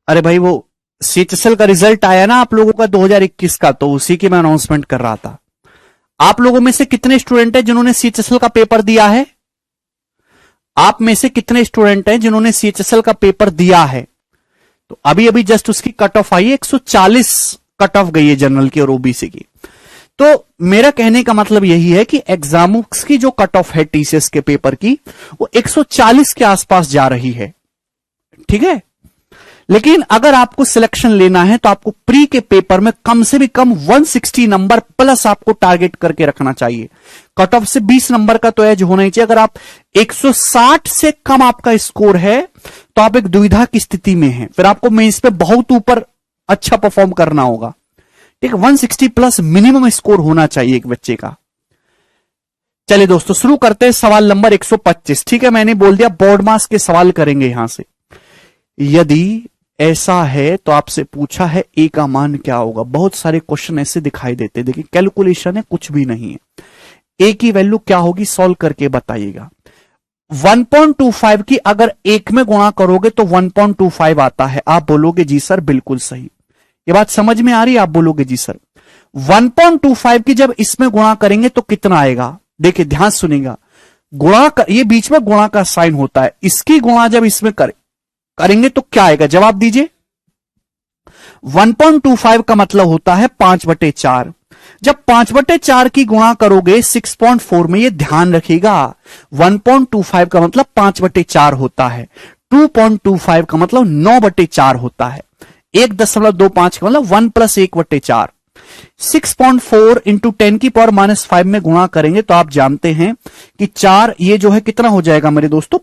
अरे भाई वो सीएचएसएल का रिजल्ट आया ना आप लोगों का 2021 का, तो उसी की मैं अनाउंसमेंट कर रहा था। आप लोगों में से कितने स्टूडेंट हैं जिन्होंने सीएचएसएल का पेपर दिया है? आप में से कितने स्टूडेंट हैं जिन्होंने सीएचएसएल का पेपर दिया है? तो अभी अभी जस्ट उसकी कट ऑफ आई है, 140 कट ऑफ गई है जनरल की और ओबीसी की। तो मेरा कहने का मतलब यही है कि एग्जाम्स की जो कट ऑफ है टीसीएस के पेपर की, वो 140 के आसपास जा रही है, ठीक है। लेकिन अगर आपको सिलेक्शन लेना है तो आपको प्री के पेपर में कम से भी कम 160 नंबर प्लस आपको टारगेट करके रखना चाहिए। कट ऑफ से 20 नंबर का तो एज होना ही चाहिए। अगर आप 160 से कम आपका स्कोर है तो आप एक दुविधा की स्थिति में हैं, फिर आपको मेंस पे बहुत ऊपर अच्छा परफॉर्म करना होगा, ठीक है। 160 प्लस मिनिमम स्कोर होना चाहिए एक बच्चे का। चलिए दोस्तों शुरू करते हैं सवाल नंबर 125, ठीक है। मैंने बोल दिया बोर्ड मास के सवाल करेंगे यहां से। यदि ऐसा है तो आपसे पूछा है ए का मान क्या होगा। बहुत सारे क्वेश्चन ऐसे दिखाई देते, देखिए कैलकुलेशन है, कुछ भी नहीं है। ए की वैल्यू क्या होगी सॉल्व करके बताइएगा। 1.25 की अगर एक में गुणा करोगे तो 1.25 आता है। आप बोलोगे जी सर बिल्कुल सही, ये बात समझ में आ रही है? आप बोलोगे जी सर 1.25 की जब इसमें गुणा करेंगे तो कितना आएगा? देखिए ध्यान सुनिएगा, गुणा का ये बीच में गुणा का साइन होता है, इसकी गुणा जब इसमें करेंगे तो क्या आएगा? जवाब दीजिए। 1.25 का मतलब होता है 5/4। जब 5/4 की गुणा करोगे 6.4 में, ये ध्यान रखिएगा 1.25 का मतलब 5/4 होता है, 2.25 का मतलब 9/4 होता है, 1.25 का मतलब 1 + 1/4। 6.4 इंटू 10 की पावर -5 में गुणा करेंगे तो आप जानते हैं कि 4 ये जो है कितना हो जाएगा मेरे दोस्तों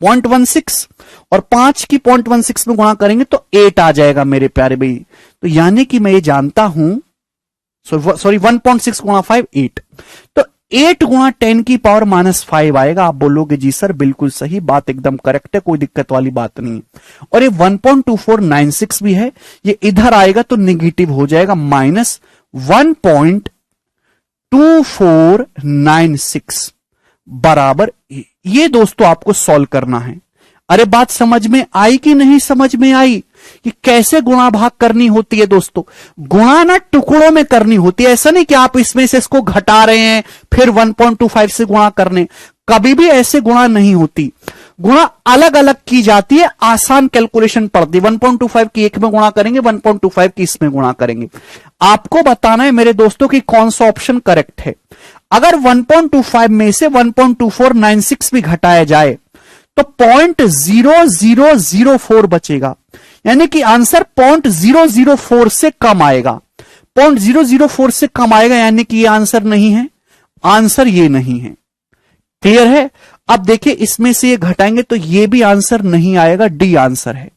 0.16, और 5 की 0.16 में गुणा करेंगे तो 8 आ जाएगा मेरे प्यारे भाई। तो यानी कि मैं ये जानता हूं, सॉरी 1.6 गुणा 5 8, तो 8 गुणा 10 की पावर -5 आएगा। आप बोलोगे जी सर बिल्कुल सही, बात एकदम करेक्ट है, कोई दिक्कत वाली बात नहीं है। और ये 1.2496 भी है, ये इधर आएगा तो निगेटिव हो जाएगा, -1.2496 बराबर। ये दोस्तों आपको सॉल्व करना है। अरे बात समझ में आई कि नहीं समझ में आई कि कैसे गुणा भाग करनी होती है? दोस्तों गुणा ना टुकड़ों में करनी होती है, ऐसा नहीं कि आप इसमें से इसको घटा रहे हैं फिर 1.25 से गुणा करने, कभी भी ऐसे गुणा नहीं होती। गुणा अलग अलग की जाती है, आसान कैलकुलेशन पड़ती है। 1.25 की एक में गुणा करेंगे, 1.25 की इसमें गुणा करेंगे। आपको बताना है मेरे दोस्तों कि कौन सा ऑप्शन करेक्ट है। अगर 1.25 में से 1.2496 भी घटाया जाए तो 0.0004 बचेगा, यानी कि आंसर 0.004 से कम आएगा। 0.004 से कम आएगा यानी कि ये आंसर नहीं है, आंसर ये नहीं है। क्लियर है? अब देखिए इसमें से ये घटाएंगे तो ये भी आंसर नहीं आएगा, डी आंसर है।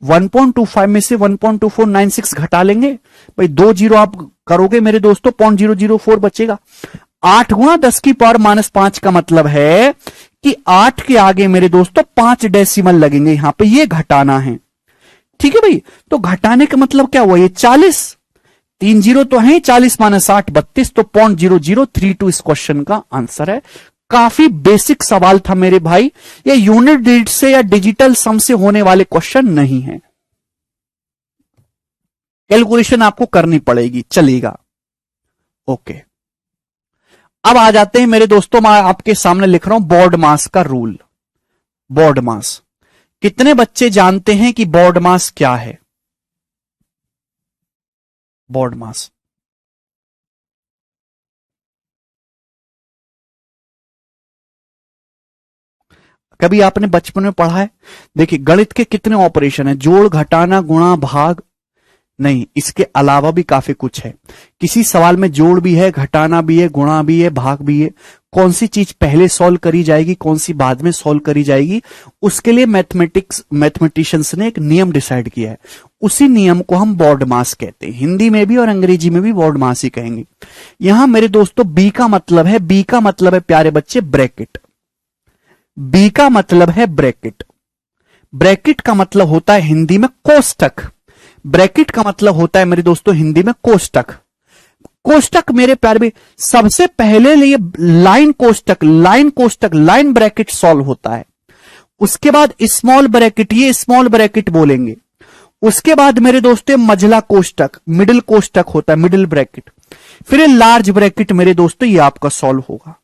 1.25 में से 1.2496 घटा लेंगे भाई, 2 जीरो आप करोगे मेरे दोस्तों, 0.004 बचेगा। 8 गुणा 10 की पावर -5 का मतलब है कि 8 के आगे मेरे दोस्तों 5 डेसिमल लगेंगे, यहां पे ये घटाना है, ठीक है भाई। तो घटाने का मतलब क्या हुआ? ये 40, 3 जीरो तो है, 40 - 8 32, तो 0.0032 इस क्वेश्चन का आंसर है। काफी बेसिक सवाल था मेरे भाई, ये यूनिट डिजिट से या डिजिटल सम से होने वाले क्वेश्चन नहीं है, कैलकुलेशन आपको करनी पड़ेगी, चलेगा। ओके, अब आ जाते हैं मेरे दोस्तों, मैं आपके सामने लिख रहा हूं बोर्ड मास का रूल। बोर्ड मास, कितने बच्चे जानते हैं कि बोर्ड मास क्या है? बोर्ड मास कभी आपने बचपन में पढ़ा है? देखिए गणित के कितने ऑपरेशन है, जोड़, घटाना, गुणा, भाग, नहीं, इसके अलावा भी काफी कुछ है। किसी सवाल में जोड़ भी है, घटाना भी है, गुणा भी है, भाग भी है। कौन सी चीज पहले सॉल्व करी जाएगी, कौन सी बाद में सॉल्व करी जाएगी, उसके लिए मैथमेटिशियंस ने एक नियम डिसाइड किया है। उसी नियम को हम बोर्ड मास कहते हैं, हिंदी में भी और अंग्रेजी में भी बोर्ड मास ही कहेंगे। यहां मेरे दोस्तों बी का मतलब है, बी का मतलब है प्यारे बच्चे ब्रैकेट। बी का मतलब है ब्रैकेट। ब्रैकेट का मतलब होता है हिंदी में कोष्टक। ब्रैकेट का मतलब होता है मेरे दोस्तों हिंदी में कोष्टक। कोष्टक मेरे प्यारे में सबसे पहले लिए लाइन कोष्टक, लाइन कोष्टक, लाइन ब्रैकेट सॉल्व होता है। उसके बाद स्मॉल ब्रैकेट, ये स्मॉल ब्रैकेट बोलेंगे। उसके बाद मेरे दोस्तों मझला कोष्टक, मिडिल कोष्टक होता है, मिडिल ब्रैकेट, फिर लार्ज ब्रैकेट मेरे दोस्तों ये आपका सॉल्व होगा।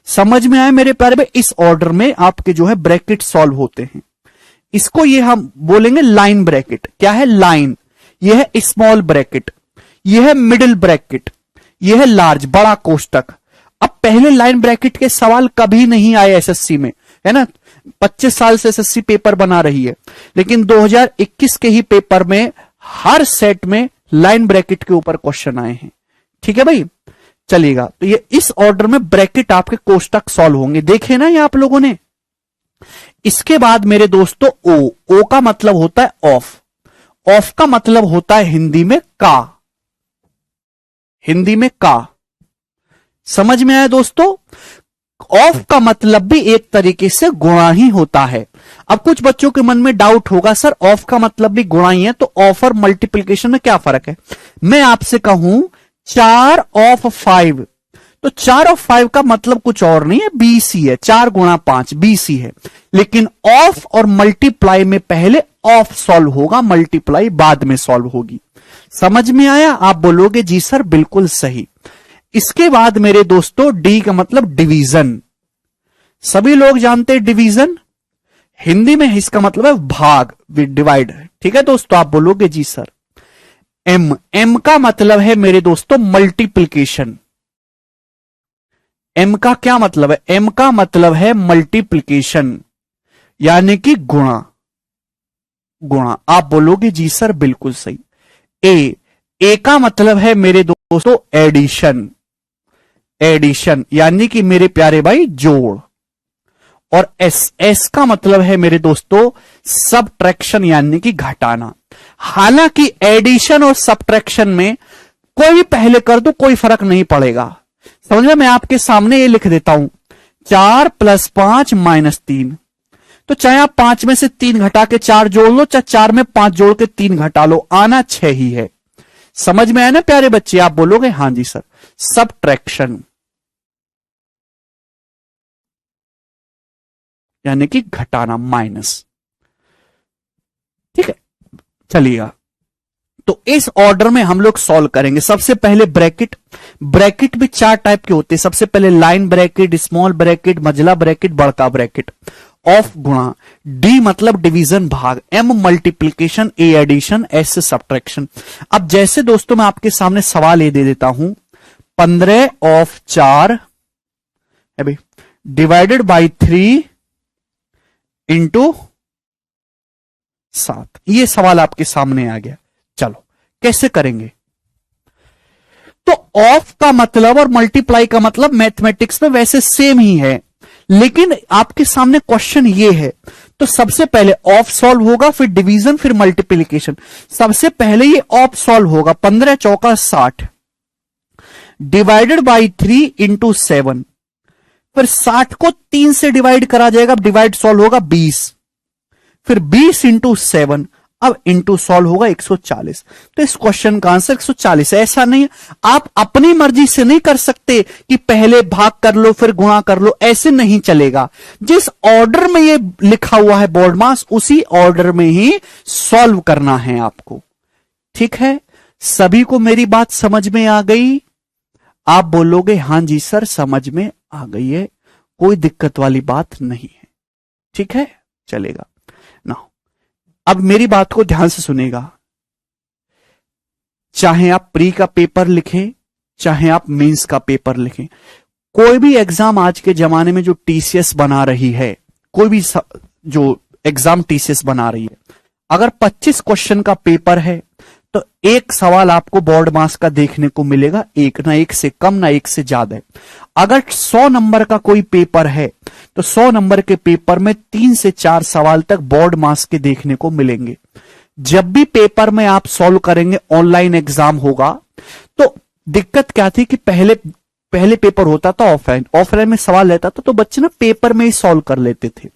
समझ में आए मेरे प्यारे में? इस ऑर्डर में आपके जो है ब्रैकेट सॉल्व होते हैं। इसको ये हम बोलेंगे लाइन ब्रैकेट। क्या है? लाइन। ये है स्मॉल ब्रैकेट, ये है मिडिल ब्रैकेट, ये है लार्ज, बड़ा कोष्टक। अब पहले लाइन ब्रैकेट के सवाल कभी नहीं आए एसएससी में, है ना? 25 साल से एसएससी पेपर बना रही है, लेकिन 2021 के ही पेपर में हर सेट में लाइन ब्रैकेट के ऊपर क्वेश्चन आए हैं। ठीक है भाई, चलिएगा। तो ये इस ऑर्डर में ब्रैकेट आपके कोष्टक सॉल्व होंगे, देखे ना ये आप लोगों ने। इसके बाद मेरे दोस्तों ओ का मतलब होता है ऑफ। ऑफ का मतलब होता है हिंदी में का, हिंदी में का। समझ में आया दोस्तों? ऑफ का मतलब भी एक तरीके से गुणा ही होता है। अब कुछ बच्चों के मन में डाउट होगा, सर ऑफ का मतलब भी गुणा ही है, तो ऑफ और मल्टीप्लिकेशन में क्या फर्क है? मैं आपसे कहूं 4 ऑफ 5, तो 4 ऑफ 5 का मतलब कुछ और नहीं है, BC है। 4 गुणा 5 BC है। लेकिन ऑफ और मल्टीप्लाई में पहले ऑफ सॉल्व होगा, मल्टीप्लाई बाद में सॉल्व होगी। समझ में आया? आप बोलोगे जी सर बिल्कुल सही। इसके बाद मेरे दोस्तों डी का मतलब डिवीजन। सभी लोग जानते हैं डिवीजन, हिंदी में इसका मतलब है भाग, डिवाइड। ठीक है दोस्तों, आप बोलोगे जी सर। एम का मतलब है मेरे दोस्तों मल्टीप्लिकेशन। एम का क्या मतलब है? एम का मतलब है मल्टीप्लिकेशन, यानी कि गुणा। गुणा, आप बोलोगे जी सर बिल्कुल सही। ए का मतलब है मेरे दोस्तों एडिशन। एडिशन यानी कि मेरे प्यारे भाई जोड़। और एस का मतलब है मेरे दोस्तों सबट्रैक्शन, यानी कि घटाना। हालांकि एडिशन और सबट्रैक्शन में कोई भी पहले कर दो कोई फर्क नहीं पड़ेगा। समझ में? मैं आपके सामने ये लिख देता हूं 4 + 5 - 3। तो चाहे आप 5 में से 3 घटा के 4 जोड़ लो, चाहे 4 में 5 जोड़ के 3 घटा लो, आना 6 ही है। समझ में आया ना प्यारे बच्चे? आप बोलोगे हां जी सर। सबट्रैक्शन यानी कि घटाना, माइनस। ठीक है, चलिएगा। तो इस ऑर्डर में हम लोग सॉल्व करेंगे। सबसे पहले ब्रैकेट। ब्रैकेट भी 4 टाइप के होते हैं। सबसे पहले लाइन ब्रैकेट, स्मॉल ब्रैकेट, मझला ब्रैकेट, बड़का ब्रैकेट। ऑफ गुणा, डी मतलब डिवीजन भाग, M multiplication, A addition, S subtraction. अब जैसे दोस्तों मैं आपके सामने सवाल ये दे देता हूं 15 ऑफ 4 है भाई डिवाइडेड बाई 3 इंटू 7। ये सवाल आपके सामने आ गया। चलो कैसे करेंगे? तो ऑफ का मतलब और मल्टीप्लाई का मतलब मैथमेटिक्स में वैसे सेम ही है, लेकिन आपके सामने क्वेश्चन ये है। तो सबसे पहले ऑफ सॉल्व होगा, फिर डिवीजन, फिर मल्टीप्लिकेशन। सबसे पहले ये ऑफ सॉल्व होगा 15 चौका 60 डिवाइडेड बाई 3 इंटू 7। फिर 60 को 3 से डिवाइड करा जाएगा, डिवाइड सॉल्व होगा 20, फिर 20 इंटू 7, अब इंटू सॉल्व होगा 140। तो इस क्वेश्चन का आंसर 140 है। ऐसा नहीं है, आप अपनी मर्जी से नहीं कर सकते कि पहले भाग कर लो फिर गुणा कर लो, ऐसे नहीं चलेगा। जिस ऑर्डर में ये लिखा हुआ है बोर्ड मास, उसी ऑर्डर में ही सॉल्व करना है आपको। ठीक है, सभी को मेरी बात समझ में आ गई? आप बोलोगे हां जी सर समझ में आ गई है, कोई दिक्कत वाली बात नहीं है। ठीक है, चलेगा ना। अब मेरी बात को ध्यान से सुनेगा। चाहे आप प्री का पेपर लिखें, चाहे आप मेंस का पेपर लिखें, कोई भी एग्जाम आज के जमाने में जो टीसीएस बना रही है, कोई भी जो एग्जाम टीसीएस बना रही है, अगर 25 क्वेश्चन का पेपर है तो एक सवाल आपको बोर्ड मास का देखने को मिलेगा, एक ना एक से कम ना एक से ज्यादा है। अगर 100 नंबर का कोई पेपर है तो 100 नंबर के पेपर में 3 से 4 सवाल तक बोर्ड मास के देखने को मिलेंगे। जब भी पेपर में आप सॉल्व करेंगे, ऑनलाइन एग्जाम होगा, तो दिक्कत क्या थी कि पहले पेपर होता था ऑफलाइन, ऑफलाइन में सवाल रहता था तो बच्चे ना पेपर में ही सॉल्व कर लेते थे।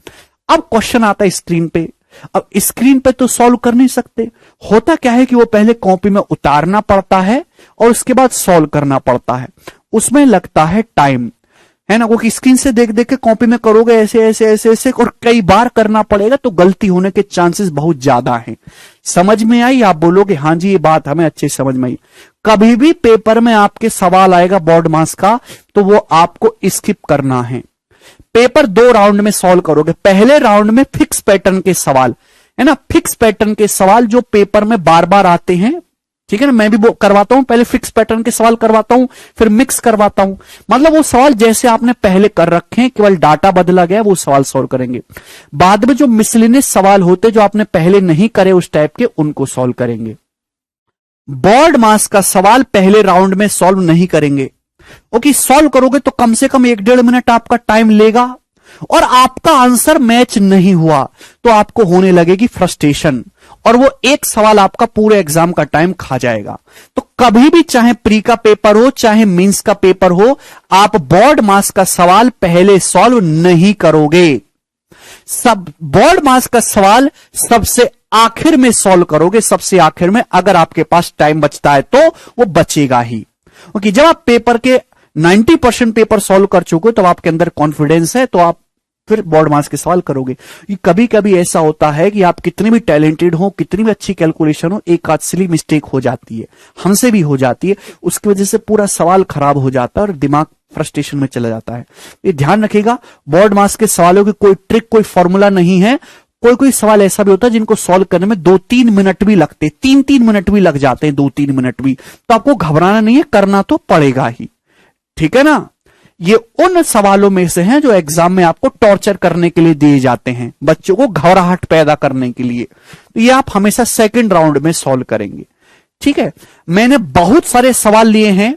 अब क्वेश्चन आता है स्क्रीन पे, अब स्क्रीन पे तो सॉल्व कर नहीं सकते। होता क्या है कि वो पहले कॉपी में उतारना पड़ता है और उसके बाद सॉल्व करना पड़ता है, उसमें लगता है टाइम, है ना, वो स्क्रीन से देख देख के कॉपी में करोगे ऐसे ऐसे ऐसे ऐसे और कई बार करना पड़ेगा तो गलती होने के चांसेस बहुत ज्यादा हैं। समझ में आई? आप बोलोगे हाँ जी ये बात हमें अच्छे समझ में आई। कभी भी पेपर में आपके सवाल आएगा बोर्ड मास का तो वो आपको स्किप करना है। पेपर 2 राउंड में सॉल्व करोगे। पहले राउंड में फिक्स पैटर्न के सवाल, है ना, फिक्स पैटर्न के सवाल जो पेपर में बार बार आते हैं, ठीक है ना, मैं भी वो करवाता हूं। पहले फिक्स पैटर्न के सवाल करवाता हूं, फिर मिक्स करवाता हूं। मतलब वो सवाल जैसे आपने पहले कर रखे हैं, केवल डाटा बदला गया, वो सवाल सॉल्व करेंगे। बाद में जो मिसलिनियस सवाल होते जो आपने पहले नहीं करे उस टाइप के, उनको सॉल्व करेंगे। बोर्ड मास का सवाल पहले राउंड में सॉल्व नहीं करेंगे। ओके, सॉल्व करोगे तो कम से कम 1-1.5 मिनट आपका टाइम लेगा और आपका आंसर मैच नहीं हुआ तो आपको होने लगेगी फ्रस्ट्रेशन और वो एक सवाल आपका पूरे एग्जाम का टाइम खा जाएगा। तो कभी भी चाहे प्री का पेपर हो चाहे मेंस का पेपर हो, आप बोर्ड मास का सवाल पहले सॉल्व नहीं करोगे। सब बोर्ड मास का सवाल सबसे आखिर में सॉल्व करोगे, सबसे आखिर में, अगर आपके पास टाइम बचता है तो वो बचेगा ही। ओके, जब आप पेपर के 90% पेपर सॉल्व कर चुके हो तब आपके अंदर कॉन्फिडेंस है तो आप फिर बोर्ड मास के सवाल करोगे। कभी कभी ऐसा होता है कि आप कितने भी टैलेंटेड हो, कितनी भी अच्छी कैलकुलेशन हो, एक आध सिली मिस्टेक हो जाती है, हमसे भी हो जाती है, उसकी वजह से पूरा सवाल खराब हो जाता है और दिमाग फ्रस्ट्रेशन में चला जाता है। ये ध्यान रखिएगा, बोर्ड मास के सवालों की कोई ट्रिक, कोई फॉर्मूला नहीं है। कोई कोई सवाल ऐसा भी होता है जिनको सॉल्व करने में 2-3 मिनट भी लगते, 3-3 मिनट भी लग जाते हैं, 2-3 मिनट भी। तो आपको घबराना नहीं है, करना तो पड़ेगा ही, ठीक है ना। ये उन सवालों में से हैं जो एग्जाम में आपको टॉर्चर करने के लिए दिए जाते हैं, बच्चों को घबराहट पैदा करने के लिए। तो ये आप हमेशा सेकंड राउंड में सॉल्व करेंगे, ठीक है। मैंने बहुत सारे सवाल लिए हैं,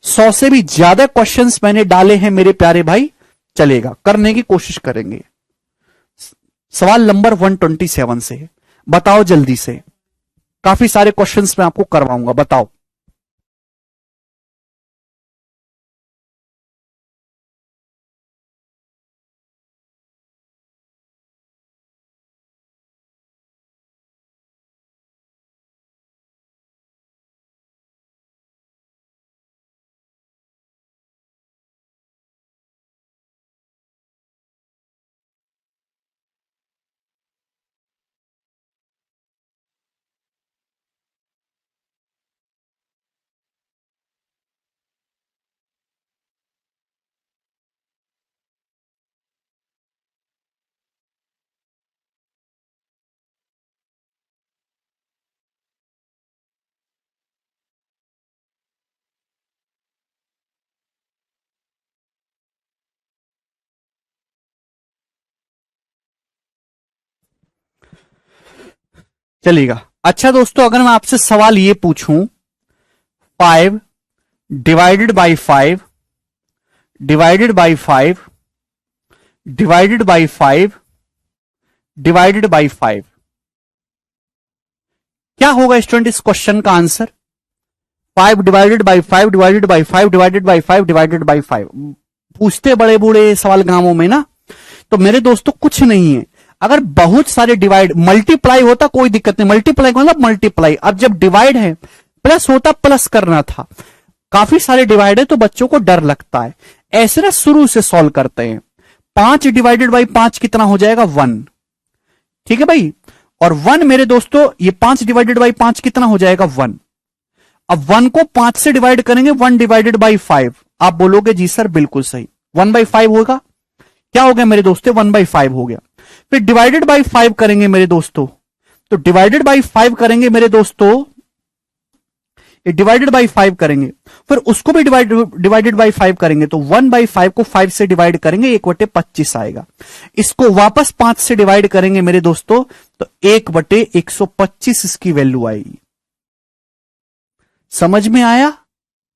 100 से भी ज्यादा क्वेश्चंस मैंने डाले हैं मेरे प्यारे भाई, चलेगा, करने की कोशिश करेंगे। सवाल नंबर 127 से बताओ जल्दी से, काफी सारे क्वेश्चंस मैं आपको करवाऊंगा, बताओ। चलेगा। अच्छा दोस्तों, अगर मैं आपसे सवाल ये पूछूं, 5 divided by 5 divided by 5 divided by 5 divided by 5, क्या होगा स्टूडेंट इस क्वेश्चन का answer? 5 divided by 5 divided by 5 divided by 5 divided by 5 पूछते बड़े बूढ़े सवाल गांवों में ना। तो मेरे दोस्तों कुछ नहीं है, अगर बहुत सारे डिवाइड मल्टीप्लाई होता कोई दिक्कत नहीं, मल्टीप्लाई मतलब मल्टीप्लाई। अब जब डिवाइड है प्लस होता, प्लस करना था। काफी सारे डिवाइड है तो बच्चों को डर लगता है, ऐसे ना शुरू से सॉल्व करते हैं। 5 डिवाइडेड बाई 5 कितना हो जाएगा? 1, ठीक है भाई। और 1 मेरे दोस्तों, ये 5 डिवाइडेड बाई 5 कितना हो जाएगा? 1। अब 1 को 5 से डिवाइड करेंगे, 1 डिवाइडेड बाई 5। आप बोलोगे जी सर बिल्कुल सही, 1/5 होगा। क्या हो गया मेरे दोस्तों? 1/5 हो गया। फिर डिवाइडेड बाई 5 करेंगे मेरे दोस्तों, तो डिवाइडेड बाई 5 करेंगे मेरे दोस्तों, ये डिवाइडेड बाई 5 करेंगे, फिर उसको भी डिवाइडेड बाई 5 करेंगे, तो 1/5 को 5 से डिवाइड करेंगे, 1/25 आएगा। इसको वापस 5 से डिवाइड करेंगे मेरे दोस्तों, तो 1/125 इसकी वैल्यू आएगी। समझ में आया?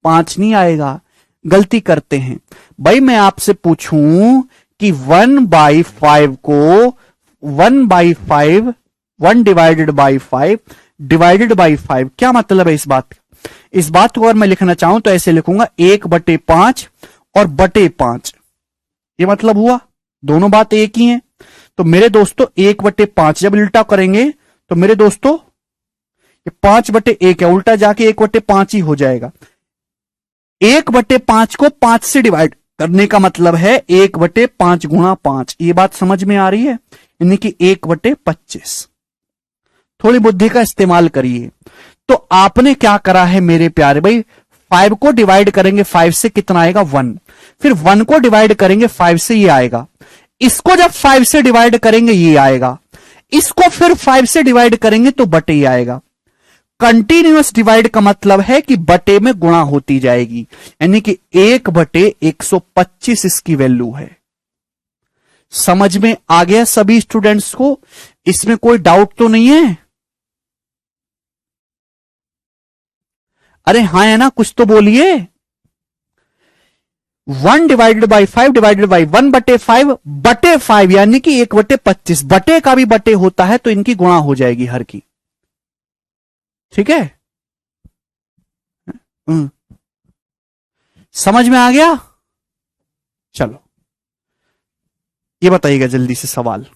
5 नहीं आएगा, गलती करते हैं भाई। मैं आपसे पूछूं कि 1/5 को 1/5 1 डिवाइडेड बाई 5 डिवाइडेड बाई 5, क्या मतलब है इस बात का? इस बात को अगर मैं लिखना चाहूं तो ऐसे लिखूंगा 1/5 और बटे 5, ये मतलब हुआ, दोनों बात एक ही है। तो मेरे दोस्तों 1/5 जब उल्टा करेंगे तो मेरे दोस्तों ये 5/1 है, उल्टा जाके 1/5 ही हो जाएगा। 1/5 को 5 से डिवाइड करने का मतलब है 1/5 गुणा 5। ये बात समझ में आ रही है, यानी कि 1/25। थोड़ी बुद्धि का इस्तेमाल करिए। तो आपने क्या करा है मेरे प्यारे भाई, 5 को डिवाइड करेंगे 5 से, कितना आएगा 1। फिर 1 को डिवाइड करेंगे 5 से, ये आएगा। इसको जब 5 से डिवाइड करेंगे ये आएगा। इसको फिर 5 से डिवाइड करेंगे तो बटे ही आएगा। कंटिन्यूअस डिवाइड का मतलब है कि बटे में गुणा होती जाएगी, यानी कि 1/125 इसकी वैल्यू है। समझ में आ गया सभी स्टूडेंट्स को? इसमें कोई डाउट तो नहीं है? अरे हाँ है ना, कुछ तो बोलिए। 1/5 यानी कि 1/25। बटे का भी बटे होता है तो इनकी गुणा हो जाएगी हर की। ठीक है? हम्म, समझ में आ गया? चलो ये बताइएगा जल्दी से सवाल।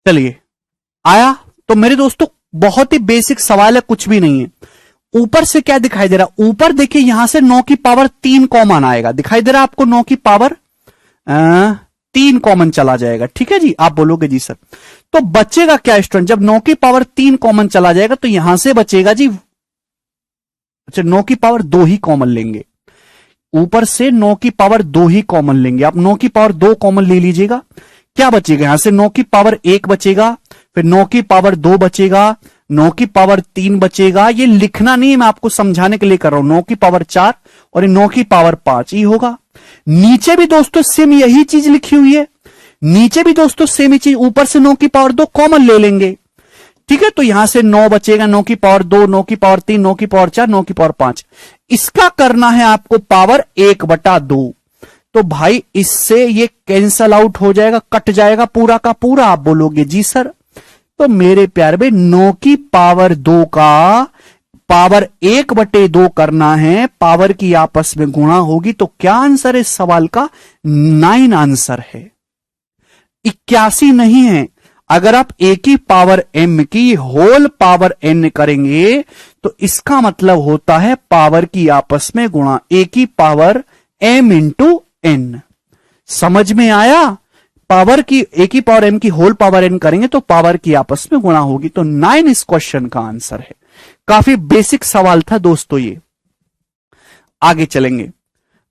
चलिए आया। तो मेरे दोस्तों बहुत ही बेसिक सवाल है, कुछ भी नहीं है। ऊपर से क्या दिखाई दे रहा है, ऊपर देखिए यहां से 9 की पावर 3 कॉमन आएगा, दिखाई दे रहा है आपको 9 की पावर 3 कॉमन चला जाएगा। ठीक है जी, आप बोलोगे जी सर। तो बचेगा क्या स्टूडेंट, जब 9 की पावर 3 कॉमन चला जाएगा तो यहां से बचेगा जी, अच्छा 9 की पावर 2 ही कॉमन लेंगे, ऊपर से 9 की पावर 2 ही कॉमन लेंगे। आप 9 की पावर 2 कॉमन ले लीजिएगा, क्या बचेगा यहां से 9 की पावर 1 बचेगा, फिर 9 की पावर 2 बचेगा, 9 की पावर 3 बचेगा। ये लिखना नहीं है, मैं आपको समझाने के लिए कर रहा हूं। 9 की पावर 4 और 9 की पावर 5 ही होगा। नीचे भी दोस्तों सेम यही चीज लिखी हुई है, नीचे भी दोस्तों सेम ही चीज, ऊपर से 9 की पावर 2 कॉमन ले लेंगे। ठीक है, तो यहां से 9 बचेगा, 9 की पावर 2, 9 की पावर 3, 9 की पावर 4, 9 की पावर 5। इसका करना है आपको पावर 1/2। तो भाई इससे ये कैंसल आउट हो जाएगा, कट जाएगा पूरा का पूरा। आप बोलोगे जी सर। तो मेरे प्यारे भाई 9 की पावर 2 का पावर 1/2 करना है, पावर की आपस में गुणा होगी। तो क्या आंसर है इस सवाल का, 9 आंसर है, 81 नहीं है। अगर आप ए की पावर एम की होल पावर एन करेंगे तो इसका मतलब होता है पावर की आपस में गुणा, ए की पावर एम इंटू एन। समझ में आया, पावर की ए की पावर एम की होल पावर एन करेंगे तो पावर की आपस में गुणा होगी। तो 9 इस क्वेश्चन का आंसर है। काफी बेसिक सवाल था दोस्तों ये। आगे चलेंगे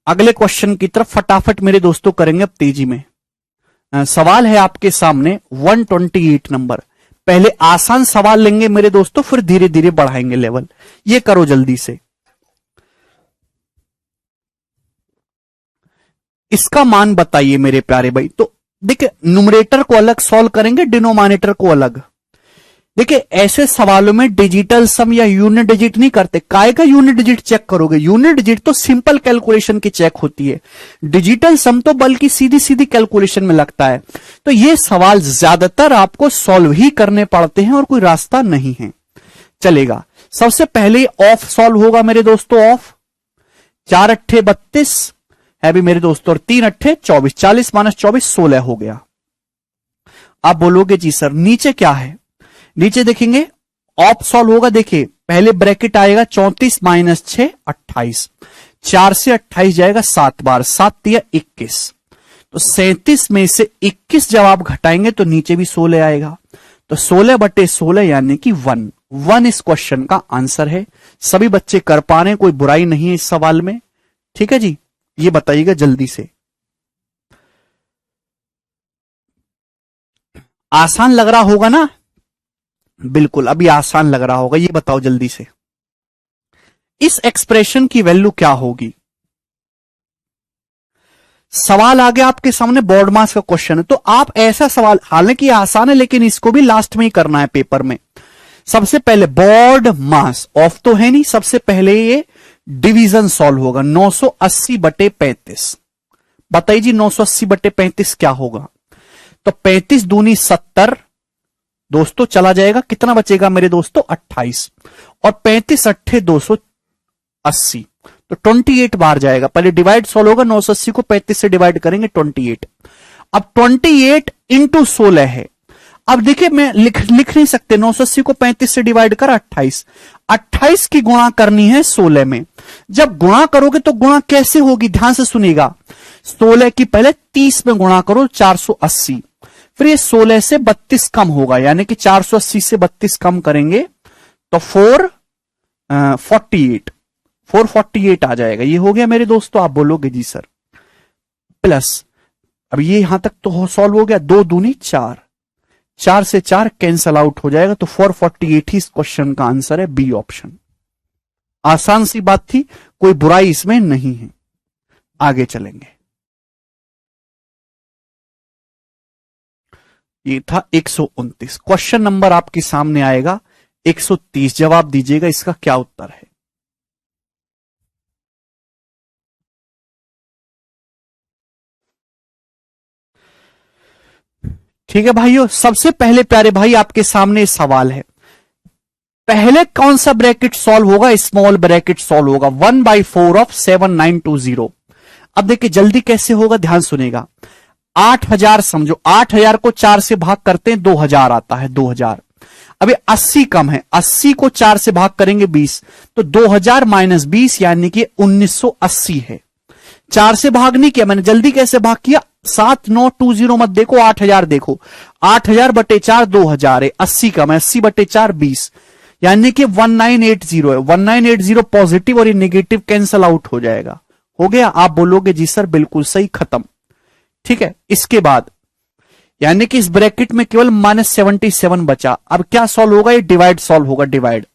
अगले क्वेश्चन की तरफ, फटाफट मेरे दोस्तों करेंगे अब तेजी में। सवाल है आपके सामने 128 नंबर। पहले आसान सवाल लेंगे मेरे दोस्तों, फिर धीरे धीरे बढ़ाएंगे लेवल। ये करो जल्दी से। इसका मान बताइए मेरे प्यारे भाई। तो देखिए न्यूमरेटर को अलग सॉल्व करेंगे, डिनोमिनेटर को अलग। देखिए ऐसे सवालों में डिजिटल सम या यूनिट डिजिट नहीं करते। काय का यूनिट डिजिट चेक करोगे, यूनिट डिजिट तो सिंपल कैलकुलेशन की चेक होती है, डिजिटल सम तो बल्कि सीधी सीधी कैलकुलेशन में लगता है। तो ये सवाल ज्यादातर आपको सॉल्व ही करने पड़ते हैं और कोई रास्ता नहीं है। चलेगा, सबसे पहले ऑफ सॉल्व होगा मेरे दोस्तों। ऑफ 4 अट्ठे 32 है भी मेरे दोस्तों, और 3 अट्ठे 24, 40 माइनस 24 16 हो गया। आप बोलोगे जी सर नीचे क्या है, नीचे देखेंगे ऑफ सॉल्व होगा। देखिए पहले ब्रैकेट आएगा 34 माइनस 6 28, 4 से 28 जाएगा 7 बार, 7 दिया 21। तो 37 में से 21 जब आप घटाएंगे तो नीचे भी 16 आएगा। तो 16/16 यानी कि 1 इस क्वेश्चन का आंसर है। सभी बच्चे कर पा रहे हैं, कोई बुराई नहीं है इस सवाल में। ठीक है जी, ये बताइएगा जल्दी से। आसान लग रहा होगा ना, बिल्कुल अभी आसान लग रहा होगा। ये बताओ जल्दी से, इस एक्सप्रेशन की वैल्यू क्या होगी। सवाल आ गया आपके सामने, बोर्ड मास का क्वेश्चन है। तो आप ऐसा सवाल, हालांकि आसान है लेकिन इसको भी लास्ट में ही करना है पेपर में। सबसे पहले बोर्ड मास, ऑफ तो है नहीं, सबसे पहले ये डिवीजन सॉल्व होगा। 980/35 बताइए जी, 980/35 क्या होगा। तो 35 दूनी 70 दोस्तों चला जाएगा, कितना बचेगा मेरे दोस्तों 28, और 35 अट्ठे 280, तो 28 बार जाएगा। पहले डिवाइड सॉल्व होगा, 980 को 35 से डिवाइड करेंगे 28। अब 28 इंटू 16 है। अब देखिए मैं लिख नहीं सकते, 980 को 35 से डिवाइड कर 28 की गुणा करनी है 16 में। जब गुणा करोगे तो गुणा कैसे होगी, ध्यान से सुनिएगा। 16 की पहले 30 में गुणा करो 480, फिर ये 16 से 32 कम होगा, यानी कि 480 से 32 कम करेंगे तो 448 आ जाएगा। ये हो गया मेरे दोस्तों। आप बोलोगे जी सर। प्लस अब ये यहां तक तो सॉल्व हो गया, 2 दूनी 4, 4 से 4 कैंसल आउट हो जाएगा। तो 448 ही इस क्वेश्चन का आंसर है, बी ऑप्शन। आसान सी बात थी, कोई बुराई इसमें नहीं है। आगे चलेंगे। ये था 129। क्वेश्चन नंबर आपके सामने आएगा 130। जवाब दीजिएगा इसका क्या उत्तर है। ठीक है भाइयों, सबसे पहले प्यारे भाई आपके सामने सवाल है। पहले कौन सा ब्रैकेट सॉल्व होगा, स्मॉल ब्रैकेट सॉल्व होगा। 1/4 ऑफ 7920। अब देखिए जल्दी कैसे होगा, ध्यान सुनेगा। 8000 समझो, 8000 को 4 से भाग करते हैं 2000 आता है, 2000। अभी 80 कम है, 80 को 4 से भाग करेंगे 20, तो 2000 माइनस 20 यानी कि 1980 है। 4 से भाग नहीं किया मैंने, जल्दी कैसे भाग किया, 7920 मत देखो, 8000 देखो, 8000 बटे 4 2000 है, 80 कम है, 80 बटे 4 20, यानी कि 1980 है। 1980 पॉजिटिव और ये नेगेटिव कैंसल आउट हो जाएगा। हो गया? आप बोलोगे जी सर बिल्कुल सही, खत्म। ठीक है, इसके बाद यानी कि इस ब्रैकेट में केवल -77 बचा। अब क्या सॉल्व होगा, ये डिवाइड सॉल्व होगा, डिवाइड।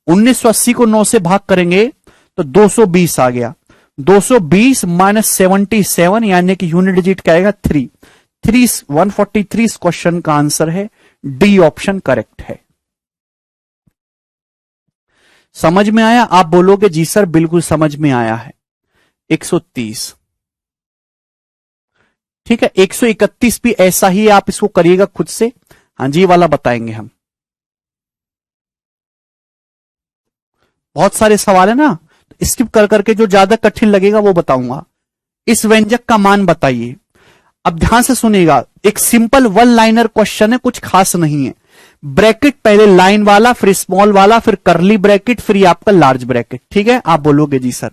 1980 को 9 से भाग करेंगे तो 220 आ गया, 220 माइनस 77 यानी कि यूनिट डिजिट क्या आएगा, 3। 143 इस क्वेश्चन का आंसर है, डी ऑप्शन करेक्ट है। समझ में आया? आप बोलोगे जी सर बिल्कुल समझ में आया है। 130, ठीक है। 131 भी ऐसा ही है, आप इसको करिएगा खुद से। हाँ जी, वाला बताएंगे हम। बहुत सारे सवाल है ना, स्किप कर करके जो ज्यादा कठिन लगेगा वो बताऊंगा। इस व्यंजक का मान बताइए। अब ध्यान से सुनिएगा, एक सिंपल वन लाइनर क्वेश्चन है, कुछ खास नहीं है। ब्रैकेट पहले लाइन वाला, फिर स्मॉल वाला, फिर करली ब्रैकेट, फिर आपका लार्ज ब्रैकेट। ठीक है, आप बोलोगे जी सर।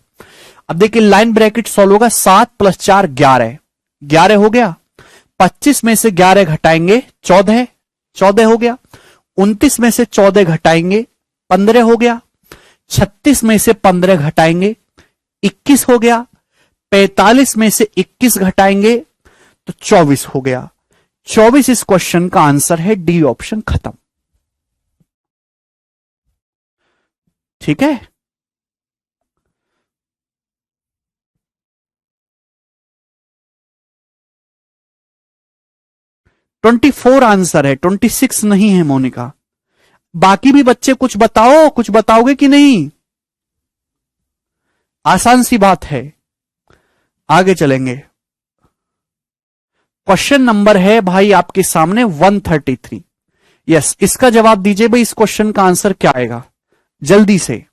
अब देखिए लाइन ब्रैकेट सॉल्व होगा, 7 + 4 11, 11 हो गया। 25 में से 11 घटाएंगे 14, 14 हो गया। 29 में से 14 घटाएंगे 15 हो गया। 36 में से 15 घटाएंगे 21 हो गया। 45 में से 21 घटाएंगे तो 24 हो गया। 24 इस क्वेश्चन का आंसर है, डी ऑप्शन, खत्म। ठीक है, ट्वेंटी 24 आंसर है, 26 नहीं है मोनिका। बाकी भी बच्चे कुछ बताओ, कुछ बताओगे कि नहीं? आसान सी बात है, आगे चलेंगे। क्वेश्चन नंबर है भाई आपके सामने 133। यस, इसका जवाब दीजिए भाई, इस क्वेश्चन का आंसर क्या आएगा जल्दी से।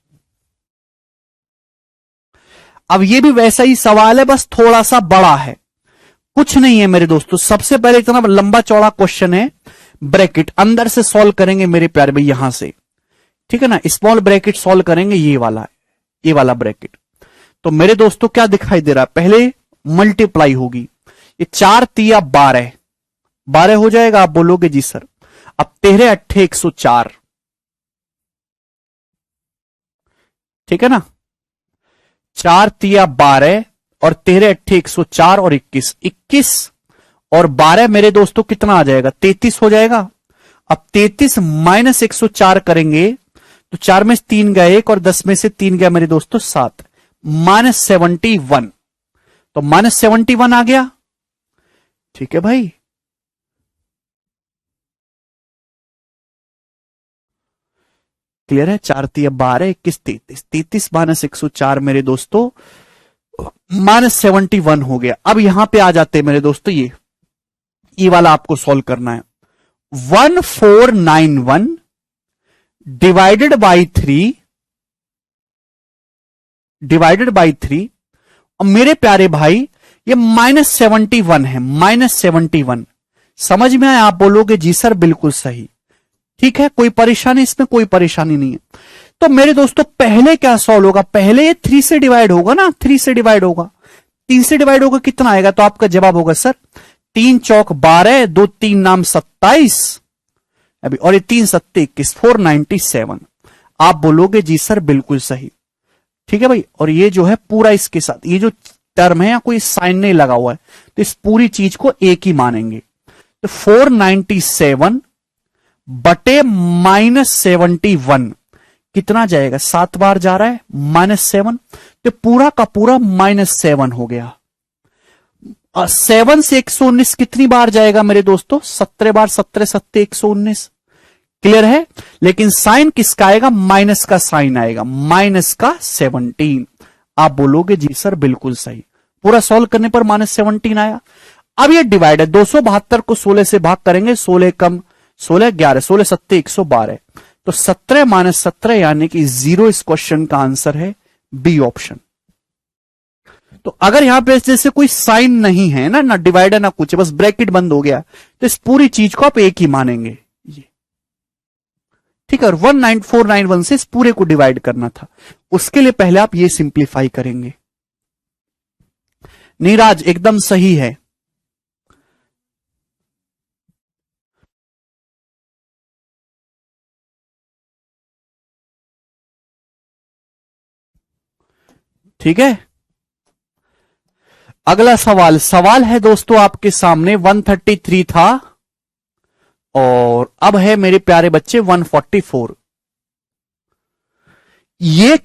अब ये भी वैसा ही सवाल है, बस थोड़ा सा बड़ा है, कुछ नहीं है मेरे दोस्तों। सबसे पहले इतना लंबा चौड़ा क्वेश्चन है, ब्रैकेट अंदर से सॉल्व करेंगे मेरे प्यारे भाई, यहां से। ठीक है ना, स्मॉल ब्रैकेट सॉल्व करेंगे, ये वाला ब्रैकेट। तो मेरे दोस्तों क्या दिखाई दे रहा है, पहले मल्टीप्लाई होगी, ये 4 तिया 12, 12 हो जाएगा। आप बोलोगे जी सर। अब 13 8 104, ठीक है ना, 4 तिया 12 और 13 8 104 और 21, 21 और 12 मेरे दोस्तों कितना आ जाएगा, 33 हो जाएगा। अब 33 माइनस 104 करेंगे तो 4 में से 3 गया 1 और 10 में से 3 गया मेरे दोस्तों 7, -71। तो -71 आ गया। ठीक है भाई, क्लियर है? 4 तिया 12, 21 33, 33 माइनस 104 मेरे दोस्तों -71 हो गया। अब यहां पे आ जाते हैं मेरे दोस्तों, ये वाला आपको सॉल्व करना है। 1491 डिवाइडेड बाई 3 और मेरे प्यारे भाई ये -71 है, -71। समझ में आया? आप बोलोगे जी सर बिल्कुल सही। ठीक है, कोई परेशानी इसमें, कोई परेशानी नहीं है। तो मेरे दोस्तों पहले क्या सॉल्व होगा, पहले ये 3 से डिवाइड होगा ना, 3 से डिवाइड होगा, 3 से डिवाइड होगा, कितना आएगा? तो आपका जवाब होगा सर 3 चौक 12, 2 3 नाम 27, अभी और ये 3 सत्ते 21, 497। आप बोलोगे जी सर बिल्कुल सही। ठीक है भाई, और ये जो है पूरा इसके साथ, ये जो टर्म है या कोई साइन नहीं लगा हुआ है, तो इस पूरी चीज को एक ही मानेंगे। तो 497 बटे -71 कितना जाएगा, 7 बार जा रहा है, -7, तो पूरा का पूरा -7 हो गया। 7 से 119 कितनी बार जाएगा मेरे दोस्तों, 17 बार, 17 सत्ते 119। क्लियर है? लेकिन साइन किसका आएगा, माइनस का साइन आएगा, -17। आप बोलोगे जी सर बिल्कुल सही। पूरा सॉल्व करने पर -17 आया। अब ये डिवाइड है, 272 को 16 से भाग करेंगे, 16 कम 16 11, 16 सत्ते 112, तो 17 माइनस 17 यानी कि 0 इस क्वेश्चन का आंसर है, बी ऑप्शन। तो अगर यहां पे जैसे कोई साइन नहीं है ना, ना डिवाइडर ना कुछ, बस ब्रैकेट बंद हो गया, तो इस पूरी चीज को आप एक ही मानेंगे ये, ठीक है। और 19491 से इस पूरे को डिवाइड करना था, उसके लिए पहले आप ये सिंप्लीफाई करेंगे। नीराज एकदम सही है। ठीक है, अगला सवाल, सवाल है दोस्तों आपके सामने 133 था और अब है मेरे प्यारे बच्चे 144। ये